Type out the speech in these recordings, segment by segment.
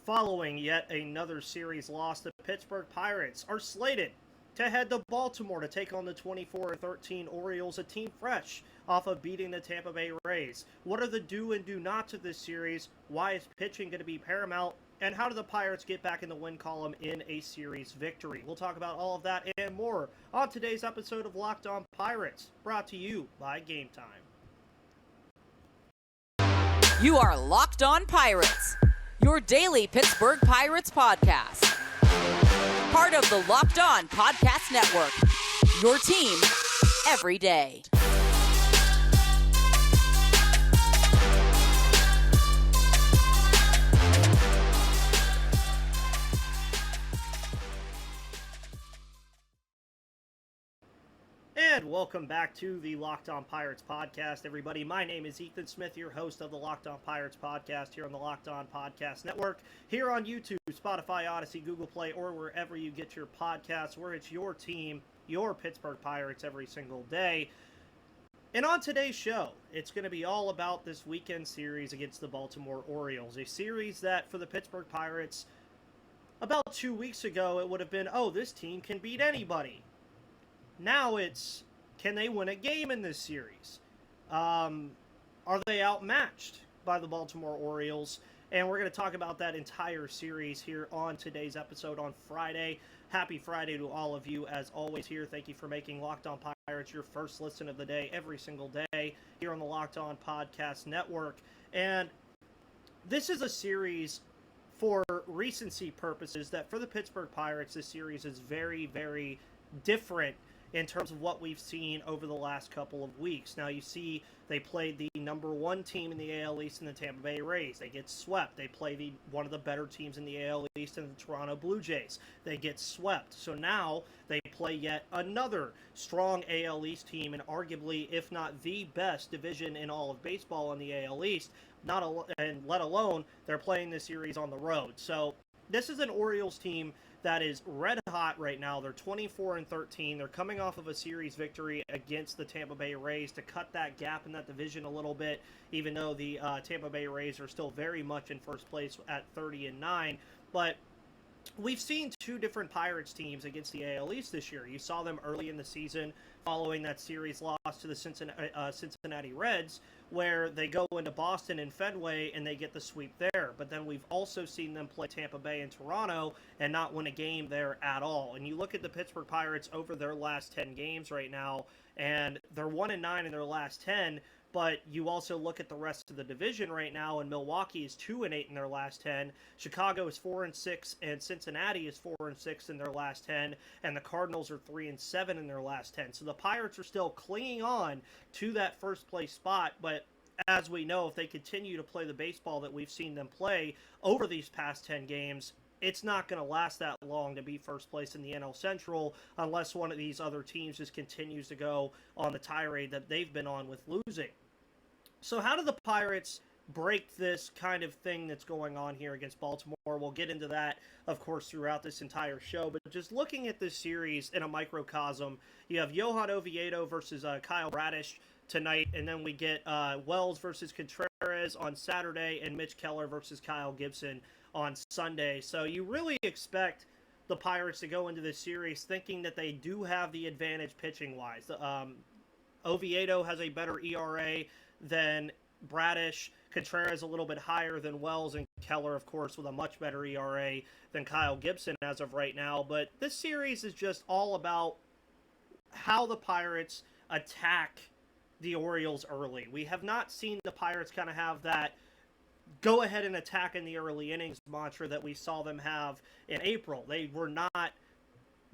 Following yet another series loss, the Pittsburgh Pirates are slated to head to Baltimore to take on the 24-13 Orioles, a team fresh off of beating the Tampa Bay Rays. What are the do and do nots of this series? Why is pitching going to be paramount? And how do the Pirates get back in the win column in a series victory? We'll talk about all of that and more on today's episode of Locked On Pirates, brought to you by Game Time. You are Locked On Pirates, your daily Pittsburgh Pirates podcast. Part of the Locked On Podcast Network, your team every day. And welcome back to the Locked On Pirates podcast, everybody. My name is Ethan Smith, your host of the Locked On Pirates podcast here on the Locked On Podcast Network, here on YouTube, Spotify, Odyssey, Google Play, or wherever you get your podcasts, where it's your team, your Pittsburgh Pirates, every single day. And on today's show, it's going to be all about this weekend series against the Baltimore Orioles, a series that for the Pittsburgh Pirates, about 2 weeks ago, it would have been, oh, this team can beat anybody. Now it's, can they win a game in this series? Are they outmatched by the Baltimore Orioles? And we're going to talk about that entire series here on today's episode on Friday. Happy Friday to all of you, as always, here. Thank you for making Locked On Pirates your first listen of the day every single day here on the Locked On Podcast Network. And this is a series for recency purposes that for the Pittsburgh Pirates, this series is very, very different in terms of what we've seen over the last couple of weeks. Now, you see they played the number one team in the AL East in the Tampa Bay Rays. They get swept. They play one of the better teams in the AL East in the Toronto Blue Jays. They get swept. So now they play yet another strong AL East team, and arguably, if not the best division in all of baseball in the AL East, and let alone they're playing this series on the road. So this is an Orioles team that is red hot right now. They're 24-13. They're coming off of a series victory against the Tampa Bay Rays to cut that gap in that division a little bit, even though the Tampa Bay Rays are still very much in first place at 30-9. But we've seen two different Pirates teams against the AL East this year. You saw them early in the season following that series loss to the Cincinnati Reds, where they go into Boston and Fenway and they get the sweep there. But then we've also seen them play Tampa Bay and Toronto and not win a game there at all. And you look at the Pittsburgh Pirates over their last 10 games right now, and they're 1-9 in their last 10. But you also look at the rest of the division right now, and Milwaukee is 2-8 in their last 10. Chicago is 4-6, and Cincinnati is 4-6 in their last 10, and the Cardinals are 3-7 in their last 10. So the Pirates are still clinging on to that first place spot, but as we know, if they continue to play the baseball that we've seen them play over these past 10 games, it's not going to last that long to be first place in the NL Central unless one of these other teams just continues to go on the tirade that they've been on with losing. So how do the Pirates break this kind of thing that's going on here against Baltimore? We'll get into that, of course, throughout this entire show. But just looking at this series in a microcosm, you have Johan Oviedo versus Kyle Bradish tonight, and then we get Wells versus Contreras on Saturday, and Mitch Keller versus Kyle Gibson on Sunday. So you really expect the Pirates to go into this series thinking that they do have the advantage pitching-wise. Oviedo has a better ERA than Bradish. Contreras a little bit higher than Wells, and Keller, of course, with a much better ERA than Kyle Gibson as of right now. But this series is just all about how the Pirates attack the Orioles early. We have not seen the Pirates kind of have that go ahead and attack in the early innings mantra that we saw them have in April. They were not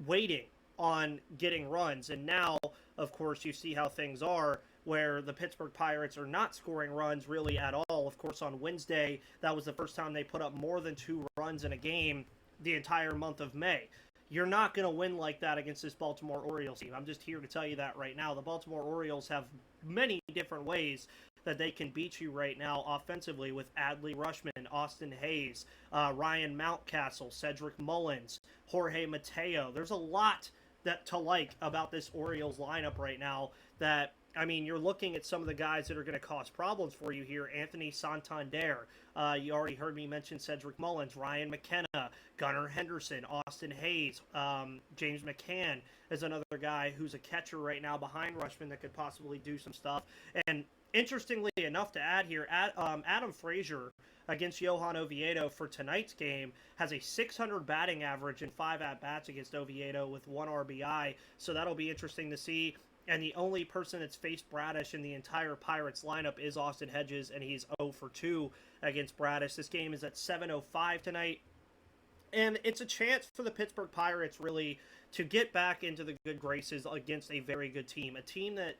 waiting on getting runs, and now, of course, you see how things are, where the Pittsburgh Pirates are not scoring runs really at all. Of course, on Wednesday, that was the first time they put up more than 2 runs in a game the entire month of May. You're not going to win like that against this Baltimore Orioles team. I'm just here to tell you that right now. The Baltimore Orioles have many different ways that they can beat you right now offensively with Adley Rutschman, Austin Hayes, Ryan Mountcastle, Cedric Mullins, Jorge Mateo. There's a lot to like about this Orioles lineup right now that I mean, you're looking at some of the guys that are going to cause problems for you here. Anthony Santander. You already heard me mention Cedric Mullins, Ryan McKenna, Gunnar Henderson, Austin Hayes, James McCann is another guy who's a catcher right now behind Rushman that could possibly do some stuff. And interestingly enough to add here, Adam Frazier against Johan Oviedo for tonight's game has a 600 batting average and 5 at-bats against Oviedo with 1 RBI. So that'll be interesting to see. And the only person that's faced Bradish in the entire Pirates lineup is Austin Hedges, and he's 0 for 2 against Bradish. This game is at 7:05 tonight. And it's a chance for the Pittsburgh Pirates, really, to get back into the good graces against a very good team. A team that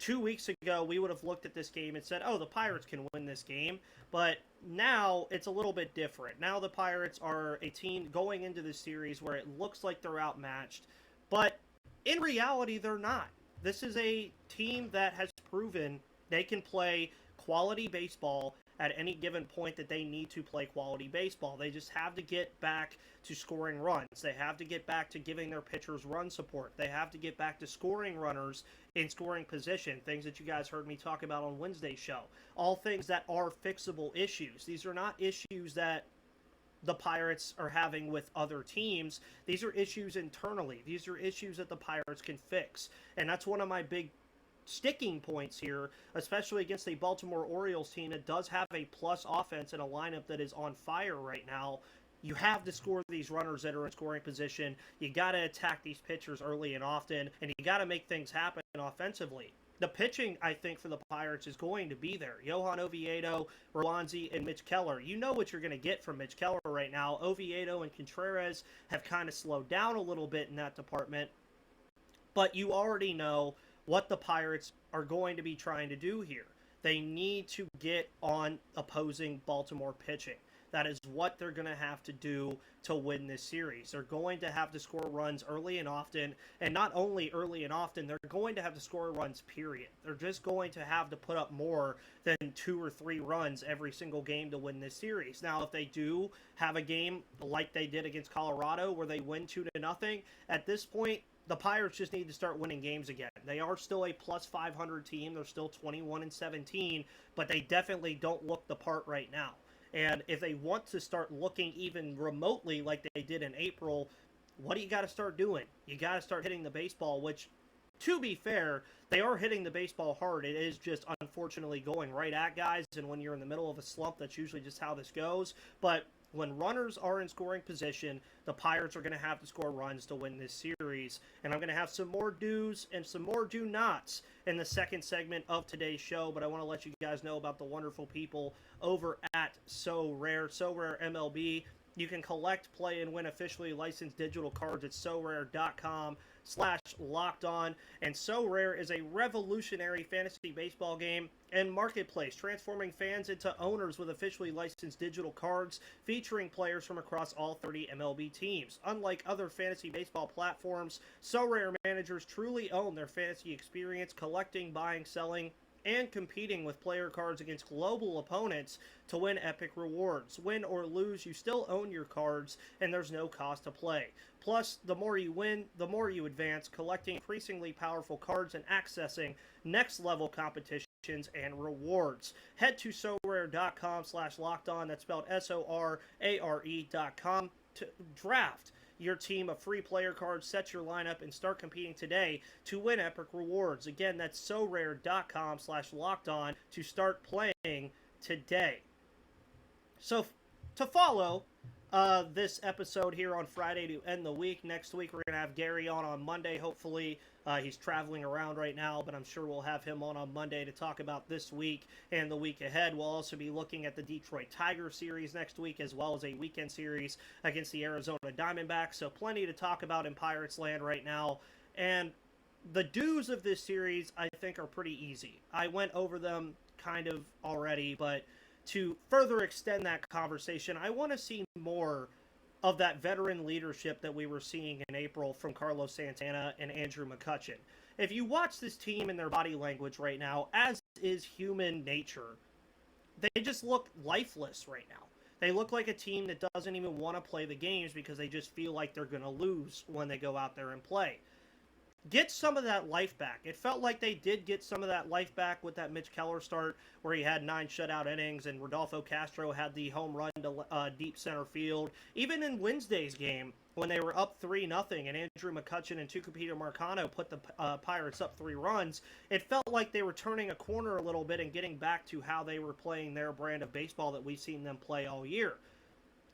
2 weeks ago we would have looked at this game and said, oh, the Pirates can win this game. But now it's a little bit different. Now the Pirates are a team going into this series where it looks like they're outmatched. But in reality, they're not. This is a team that has proven they can play quality baseball at any given point that they need to play quality baseball. They just have to get back to scoring runs. They have to get back to giving their pitchers run support. They have to get back to scoring runners in scoring position, things that you guys heard me talk about on Wednesday's show. All things that are fixable issues. These are not issues that the Pirates are having with other teams. These are issues internally. These are issues that the Pirates can fix. And that's one of my big sticking points here, especially against a Baltimore Orioles team that does have a plus offense and a lineup that is on fire right now. You have to score these runners that are in scoring position. You got to attack these pitchers early and often, and you got to make things happen offensively. The pitching, I think, for the Pirates is going to be there. Johan Oviedo, Rowanzi, and Mitch Keller. You know what you're going to get from Mitch Keller right now. Oviedo and Contreras have kind of slowed down a little bit in that department. But you already know what the Pirates are going to be trying to do here. They need to get on opposing Baltimore pitching. That is what they're going to have to do to win this series. They're going to have to score runs early and often, and not only early and often, they're going to have to score runs, period. They're just going to have to put up more than 2 or 3 runs every single game to win this series. Now, if they do have a game like they did against Colorado where they win 2-0, at this point, the Pirates just need to start winning games again. They are still a plus 500 team. They're still 21-17, but they definitely don't look the part right now. And if they want to start looking even remotely like they did in April, what do you got to start doing? You got to start hitting the baseball, which, to be fair, they are hitting the baseball hard. It is just unfortunately going right at guys, and when you're in the middle of a slump, that's usually just how this goes. But when runners are in scoring position, the Pirates are going to have to score runs to win this series. And I'm going to have some more do's and some more do-nots in the second segment of today's show. But I want to let you guys know about the wonderful people over at So Rare MLB. You can collect, play, and win officially licensed digital cards at sorare.com/lockedon. And So Rare is a revolutionary fantasy baseball game and marketplace, transforming fans into owners with officially licensed digital cards featuring players from across all 30 MLB teams. Unlike other fantasy baseball platforms, So Rare managers truly own their fantasy experience, collecting, buying, selling, and competing with player cards against global opponents to win epic rewards. Win or lose, you still own your cards, and there's no cost to play. Plus, the more you win, the more you advance, collecting increasingly powerful cards and accessing next-level competitions and rewards. Head to sorare.com/lockedon, that's spelled SORARE.com, to draft your team of free player cards, set your lineup, and start competing today to win epic rewards. Again, that's sorare.com/lockedon to start playing today. So to follow this episode here on Friday to end the week, next week we're going to have Gary on Monday, hopefully. He's traveling around right now, but I'm sure we'll have him on Monday to talk about this week and the week ahead. We'll also be looking at the Detroit Tigers series next week, as well as a weekend series against the Arizona Diamondbacks. So plenty to talk about in Pirates land right now. And the do's of this series, I think, are pretty easy. I went over them kind of already, but to further extend that conversation, I want to see more of that veteran leadership that we were seeing in April from Carlos Santana and Andrew McCutchen. If you watch this team and their body language right now, as is human nature, they just look lifeless right now. They look like a team that doesn't even want to play the games because they just feel like they're going to lose when they go out there and play. get some of that life back. It felt like they did get some of that life back with that Mitch Keller start where he had 9 shutout innings and Rodolfo Castro had the home run to deep center field. Even in Wednesday's game when they were up 3-0 and Andrew McCutchen and Tucupita Marcano put the Pirates up 3 runs, it felt like they were turning a corner a little bit and getting back to how they were playing their brand of baseball that we've seen them play all year.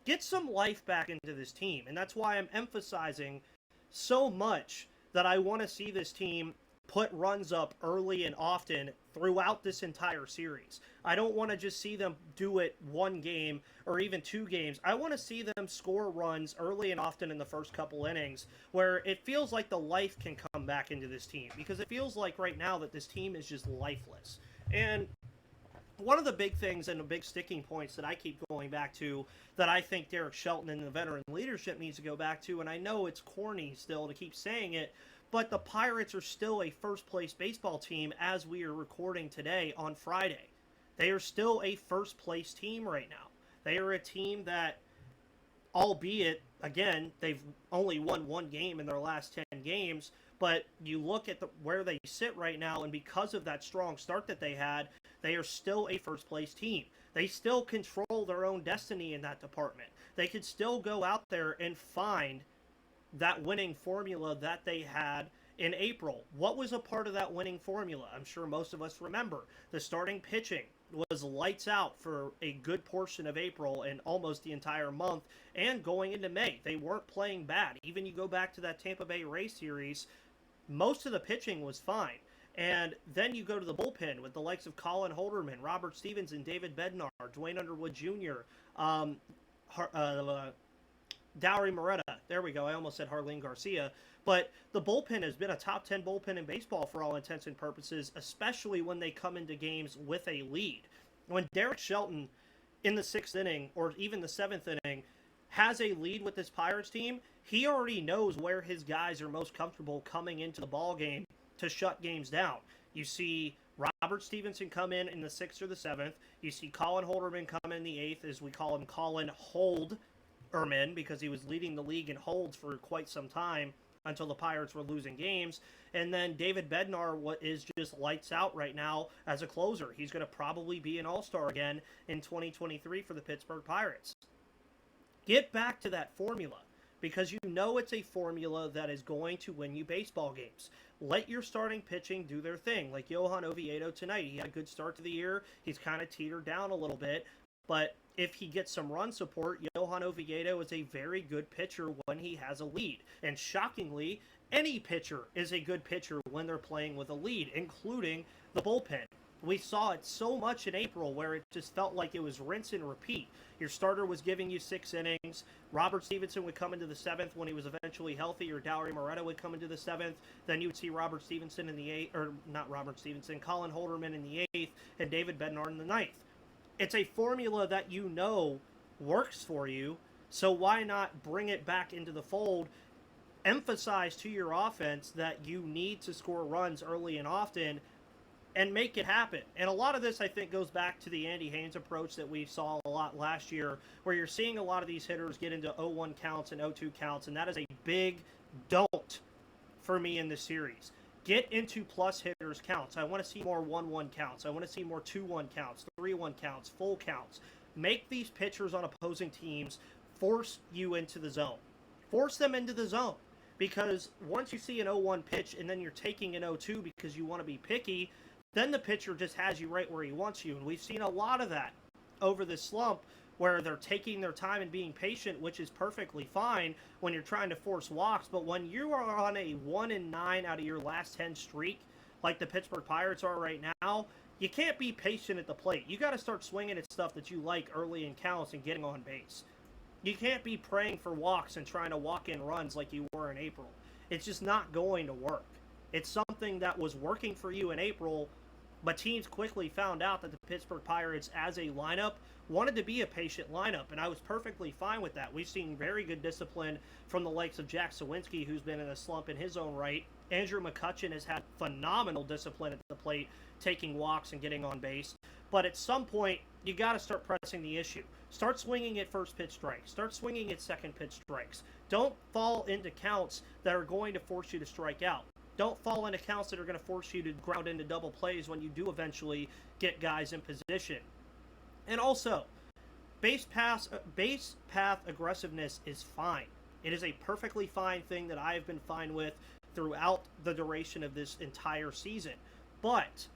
Get some life back into this team, and that's why I'm emphasizing so much that I want to see this team put runs up early and often throughout this entire series. I don't want to just see them do it 1 game or even 2 games. I want to see them score runs early and often in the first couple innings where it feels like the life can come back into this team, because it feels like right now that this team is just lifeless. And one of the big things and the big sticking points that I keep going back to that I think Derek Shelton and the veteran leadership needs to go back to, and I know it's corny still to keep saying it, but the Pirates are still a first-place baseball team as we are recording today on Friday. They are still a first-place team right now. They are a team that, albeit, again, they've only won 1 game in their last 10 games, but you look at where they sit right now, and because of that strong start that they had, they are still a first-place team. They still control their own destiny in that department. They could still go out there and find that winning formula that they had in April. What was a part of that winning formula? I'm sure most of us remember. The starting pitching was lights out for a good portion of April and almost the entire month, and going into May. They weren't playing bad. Even you go back to that Tampa Bay Rays series, most of the pitching was fine. And then you go to the bullpen with the likes of Colin Holderman, Robert Stevenson, David Bednar, Dwayne Underwood Jr., Dowry Moretta. There we go. I almost said Harleen Garcia. But the bullpen has been a top 10 bullpen in baseball for all intents and purposes, especially when they come into games with a lead. When Derek Shelton in the 6th inning or even the 7th inning has a lead with this Pirates team, he already knows where his guys are most comfortable coming into the ball game to shut games down. You see Robert Stevenson come in the 6th or the 7th. You see Colin Holderman come in the 8th, as we call him, Colin Holderman, because he was leading the league in holds for quite some time until the Pirates were losing games. And then David Bednar is just lights out right now as a closer. He's going to probably be an all-star again in 2023 for the Pittsburgh Pirates. Get back to that formula, because you know it's a formula that is going to win you baseball games. Let your starting pitching do their thing, like Johan Oviedo tonight. He had a good start to the year. He's kind of teetered down a little bit, but if he gets some run support, Johan Oviedo is a very good pitcher when he has a lead. And shockingly, any pitcher is a good pitcher when they're playing with a lead, including the bullpen. We saw it so much in April where it just felt like it was rinse and repeat. Your starter was giving you 6 innings. Robert Stevenson would come into the 7th when he was eventually healthy, or Dowry Moretta would come into the 7th. Then you would see Robert Stevenson in the 8th, or not Robert Stevenson, Colin Holderman in the 8th, and David Bednar in the 9th. It's a formula that you know works for you, so why not bring it back into the fold? Emphasize to your offense that you need to score runs early and often, and make it happen. And a lot of this, I think, goes back to the Andy Haynes approach that we saw a lot last year, where you're seeing a lot of these hitters get into 0-1 counts and 0-2 counts, and that is a big don't for me in this series. Get into plus hitters counts. I want to see more 1-1 counts. I want to see more 2-1 counts, 3-1 counts, full counts. Make these pitchers on opposing teams force you into the zone. Force them into the zone. Because once you see an 0-1 pitch and then you're taking an 0-2 because you want to be picky, then the pitcher just has you right where he wants you. And we've seen a lot of that over this slump, where they're taking their time and being patient, which is perfectly fine when you're trying to force walks. But when you are on a 1-9 out of your last 10 streak, like the Pittsburgh Pirates are right now, you can't be patient at the plate. You got to start swinging at stuff that you like early in counts and getting on base. You can't be praying for walks and trying to walk in runs like you were in April. It's just not going to work. It's something that was working for you in April, but teams quickly found out that the Pittsburgh Pirates as a lineup wanted to be a patient lineup, and I was perfectly fine with that. We've seen very good discipline from the likes of Jack Sawinski, who's been in a slump in his own right. Andrew McCutchen has had phenomenal discipline at the plate, taking walks and getting on base. But at some point, you got to start pressing the issue. Start swinging at first pitch strikes. Start swinging at second pitch strikes. Don't fall into counts that are going to force you to strike out. Don't fall into counts that are going to force you to ground into double plays when you do eventually get guys in position. And also, base path aggressiveness is fine. It is a perfectly fine thing that I have been fine with throughout the duration of this entire season. But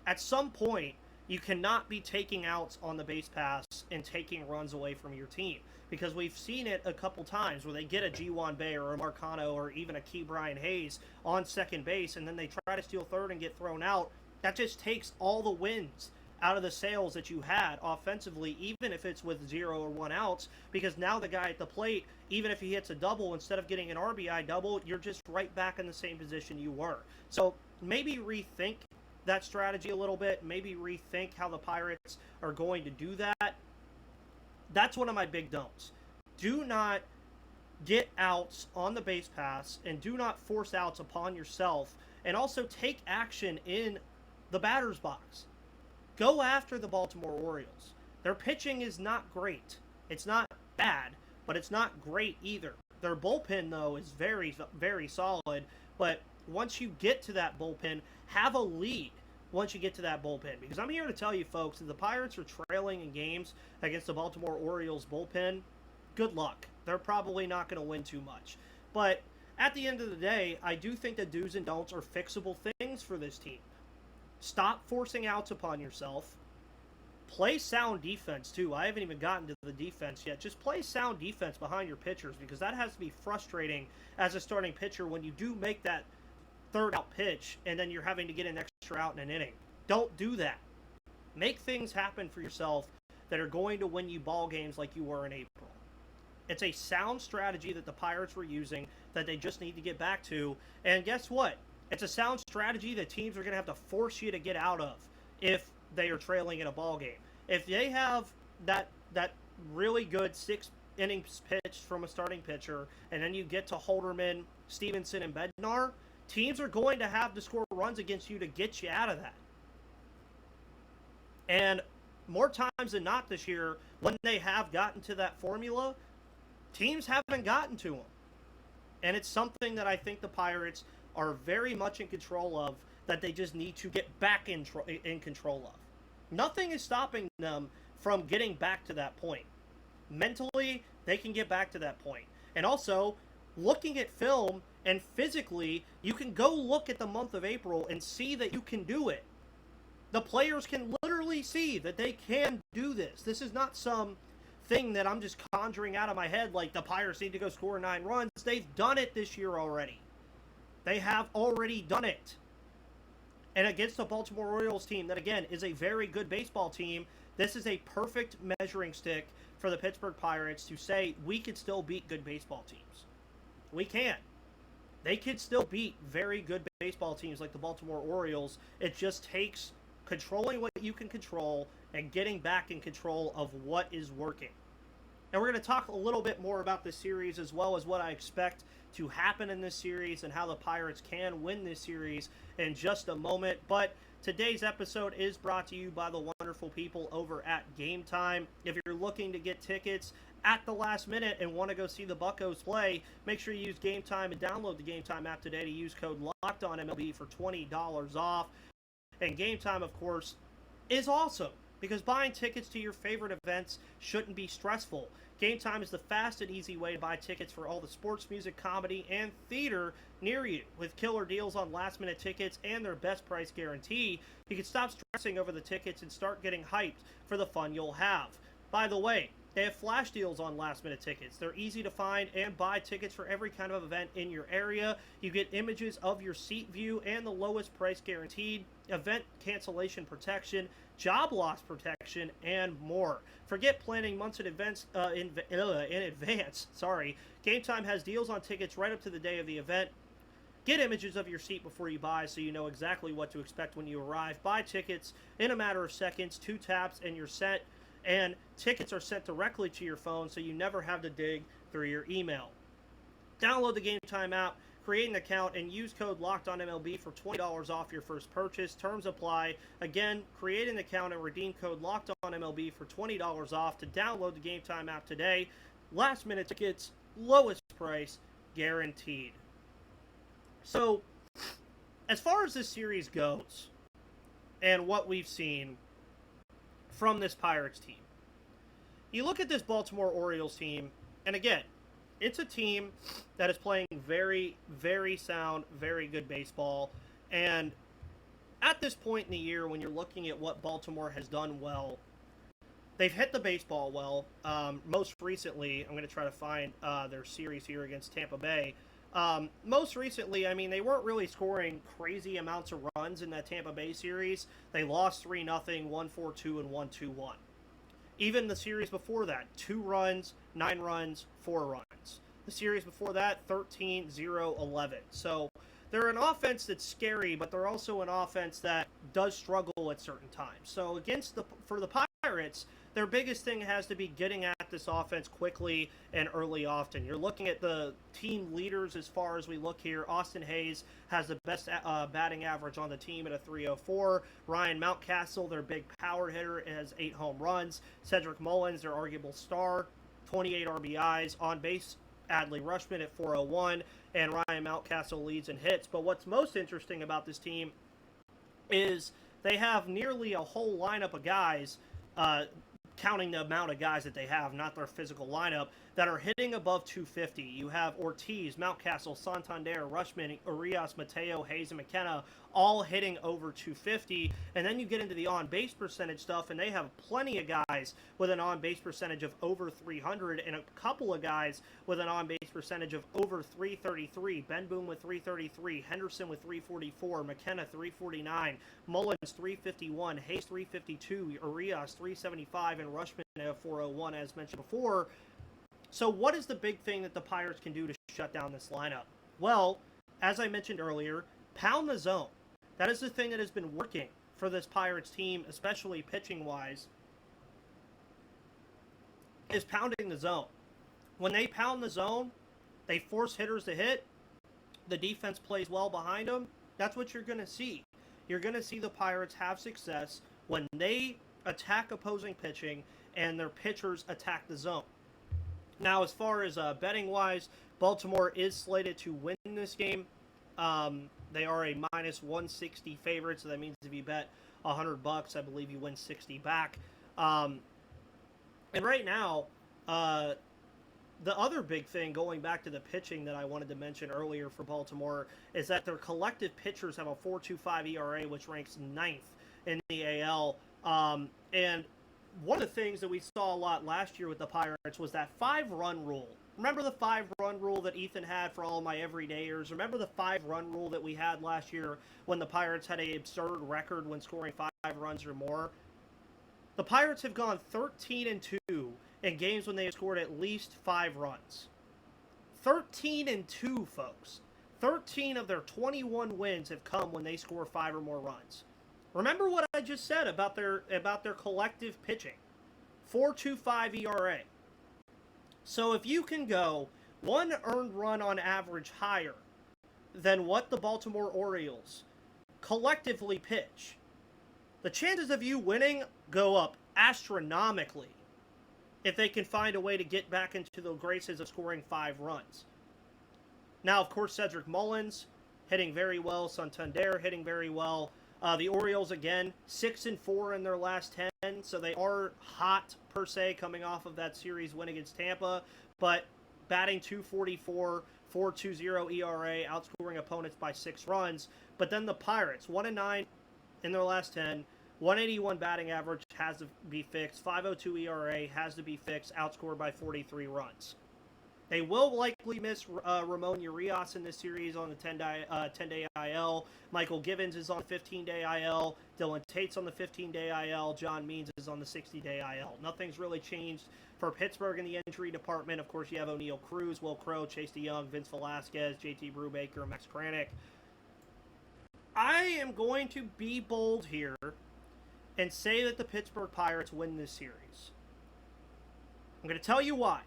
at some point, you cannot be taking outs on the base pass and taking runs away from your team, because we've seen it a couple times where they get a G1 Bay or a Marcano or even a Key Brian Hayes on second base, and then they try to steal third and get thrown out. That just takes all the wins out of the sails that you had offensively, even if it's with 0 or 1 outs, because now the guy at the plate, even if he hits a double, instead of getting an RBI double, you're just right back in the same position you were. So maybe rethink that strategy a little bit, maybe rethink how the Pirates are going to do that. That's one of my big don'ts. Do not get outs on the base pass, and do not force outs upon yourself, and also take action in the batter's box. Go after the Baltimore Orioles. Their pitching is not great. It's not bad, but it's not great either. Their bullpen, though, is very, very solid, but once you get to that bullpen, have a lead once you get to that bullpen. Because I'm here to tell you, folks, if the Pirates are trailing in games against the Baltimore Orioles bullpen, good luck. They're probably not going to win too much. But at the end of the day, I do think that do's and don'ts are fixable things for this team. Stop forcing outs upon yourself. Play sound defense, too. I haven't even gotten to the defense yet. Just play sound defense behind your pitchers, because that has to be frustrating as a starting pitcher when you do make that third out pitch and then you're having to get an extra out in an inning. Don't do that. Make things happen for yourself that are going to win you ball games like you were in April. It's a sound strategy that the Pirates were using that they just need to get back to. And guess what? It's a sound strategy that teams are going to have to force you to get out of if they are trailing in a ball game. If they have that really good 6 innings pitched from a starting pitcher, and then you get to Holderman, Stevenson, and Bednar, teams are going to have to score runs against you to get you out of that. And more times than not this year, when they have gotten to that formula, teams haven't gotten to them. And it's something that I think the Pirates are very much in control of, that they just need to get back in control of. Nothing is stopping them from getting back to that point. Mentally, they can get back to that point. And also, looking at film and physically, you can go look at the month of April and see that you can do it. The players can literally see that they can do this. This is not some thing that I'm just conjuring out of my head like the Pirates need to go score 9 runs. They've done it this year already. They have already done it. And against the Baltimore Orioles team that, again, is a very good baseball team, this is a perfect measuring stick for the Pittsburgh Pirates to say we could still beat good baseball teams. We can. They could still beat very good baseball teams like the Baltimore Orioles. It just takes controlling what you can control and getting back in control of what is working. And we're going to talk a little bit more about this series, as well as what I expect to happen in this series and how the Pirates can win this series in just a moment. But today's episode is brought to you by the wonderful people over at Game Time. If you're looking to get tickets at the last minute and want to go see the Buccos play, make sure you use Game Time and download the Game Time app today to use code LOCKEDONMLB for $20 off. And Game Time, of course, is awesome, because buying tickets to your favorite events shouldn't be stressful. Game Time is the fast and easy way to buy tickets for all the sports, music, comedy, and theater near you. With killer deals on last-minute tickets and their best price guarantee, you can stop stressing over the tickets and start getting hyped for the fun you'll have. By the way, they have flash deals on last-minute tickets. They're easy to find and buy tickets for every kind of event in your area. You get images of your seat view and the lowest price guaranteed, event cancellation protection, job loss protection, and more. Forget planning months in advance. Game Time has deals on tickets right up to the day of the event. Get images of your seat before you buy so you know exactly what to expect when you arrive. Buy tickets in a matter of seconds, 2 taps, and you're set. And tickets are sent directly to your phone so you never have to dig through your email. Download the Game Time app, create an account, and use code LOCKEDONMLB for $20 off your first purchase. Terms apply. Again, create an account and redeem code LOCKEDONMLB for $20 off to download the Game Time app today. Last minute tickets, lowest price guaranteed. So, as far as this series goes and what we've seen from this Pirates team, you look at this Baltimore Orioles team, and again, it's a team that is playing very, very sound, very good baseball. And at this point in the year, when you're looking at what Baltimore has done well, they've hit the baseball well. Most recently, I'm going to try to find their series here against Tampa Bay. Most recently, I mean, they weren't really scoring crazy amounts of runs in that Tampa Bay series. They lost 3-0, 1-4-2, and 1-2-1. Even the series before that, 2 runs, 9 runs, 4 runs. The series before that, 13-0-11. So they're an offense that's scary, but they're also an offense that does struggle at certain times. So for the Pirates, their biggest thing has to be getting at this offense quickly and early often. You're looking at the team leaders as far as we look here. Austin Hayes has the best batting average on the team at a 304. Ryan Mountcastle, their big power hitter, has 8 home runs. Cedric Mullins, their arguable star, 28 RBIs. On base, Adley Rutschman at 401. And Ryan Mountcastle leads in hits. But what's most interesting about this team is they have nearly a whole lineup of guys, counting the amount of guys that they have, not their physical lineup, that are hitting above 250. You have Ortiz, Mountcastle, Santander, Rutschman, Urias, Mateo, Hayes, and McKenna all hitting over 250. And then you get into the on-base percentage stuff, and they have plenty of guys with an on-base percentage of over 300 and a couple of guys with an on-base percentage of over 333. Ben Boone with 333, Henderson with 344, McKenna 349, Mullins 351, Hayes 352, Urias 375, and Rutschman at 401, as mentioned before. So what is the big thing that the Pirates can do to shut down this lineup? Well, as I mentioned earlier, pound the zone. That is the thing that has been working for this Pirates team, especially pitching-wise, is pounding the zone. When they pound the zone, they force hitters to hit. The defense plays well behind them. That's what you're going to see. You're going to see the Pirates have success when they attack opposing pitching and their pitchers attack the zone. Now, as far as betting-wise, Baltimore is slated to win this game. They are a minus 160 favorite, so that means if you bet $100, I believe you win 60 back. And right now, the other big thing, going back to the pitching that I wanted to mention earlier for Baltimore, is that their collective pitchers have a 4.25 ERA, which ranks 9th in the AL. And one of the things that we saw a lot last year with the Pirates was that 5-run rule. Remember the 5-run rule that Ethan had for all my everydayers? Remember the 5-run rule that we had last year when the Pirates had an absurd record when scoring 5 runs or more? The Pirates have gone 13-2 in games when they have scored at least 5 runs. 13-2, folks. 13 of their 21 wins have come when they score 5 or more runs. Remember what I just said about their collective pitching. 4.25 ERA. So if you can go 1 earned run on average higher than what the Baltimore Orioles collectively pitch, the chances of you winning go up astronomically if they can find a way to get back into the graces of scoring 5 runs. Now, of course, Cedric Mullins hitting very well. Santander hitting very well. The Orioles, again, 6-4 in their last 10, so they are hot, per se, coming off of that series win against Tampa, but batting .244, 4.20 ERA, outscoring opponents by 6 runs. But then the Pirates, 1-9 in their last 10, 181 batting average has to be fixed, 5.02 ERA has to be fixed, outscored by 43 runs. They will likely miss Ramon Urias in this series on the 10-day IL. Michael Givens is on the 15-day IL. Dylan Tate's on the 15-day IL. John Means is on the 60-day IL. Nothing's really changed for Pittsburgh in the injury department. Of course, you have O'Neal Cruz, Will Crow, Chase DeYoung, Vince Velasquez, JT Brubaker, Max Kranick. I am going to be bold here and say that the Pittsburgh Pirates win this series. I'm going to tell you why.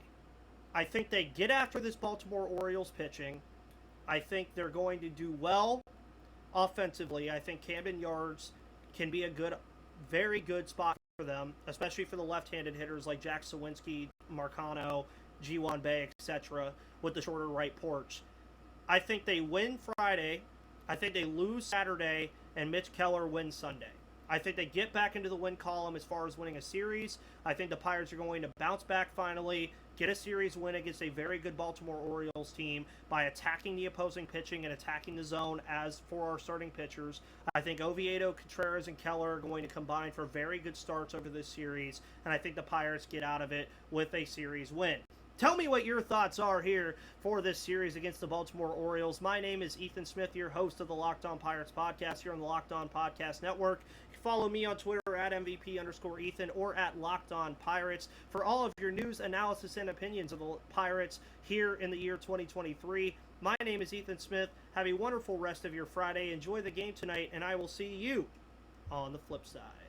I think they get after this Baltimore Orioles pitching. I think they're going to do well offensively. I think Camden Yards can be a very good spot for them, especially for the left-handed hitters like Jack Sawinski, Marcano, G1 Bay, etc., with the shorter right porch. I think they win Friday I think they lose Saturday and Mitch Keller wins Sunday. I think they get back into the win column as far as winning a series. I think the Pirates are going to bounce back finally, get a series win against a very good Baltimore Orioles team by attacking the opposing pitching and attacking the zone as for our starting pitchers. I think Oviedo, Contreras, and Keller are going to combine for very good starts over this series, and I think the Pirates get out of it with a series win. Tell me what your thoughts are here for this series against the Baltimore Orioles. My name is Ethan Smith, your host of the Locked On Pirates podcast here on the Locked On Podcast Network. You can follow me on Twitter at MVP_Ethan or at Locked On Pirates for all of your news, analysis, and opinions of the Pirates here in the year 2023. My name is Ethan Smith. Have a wonderful rest of your Friday. Enjoy the game tonight, and I will see you on the flip side.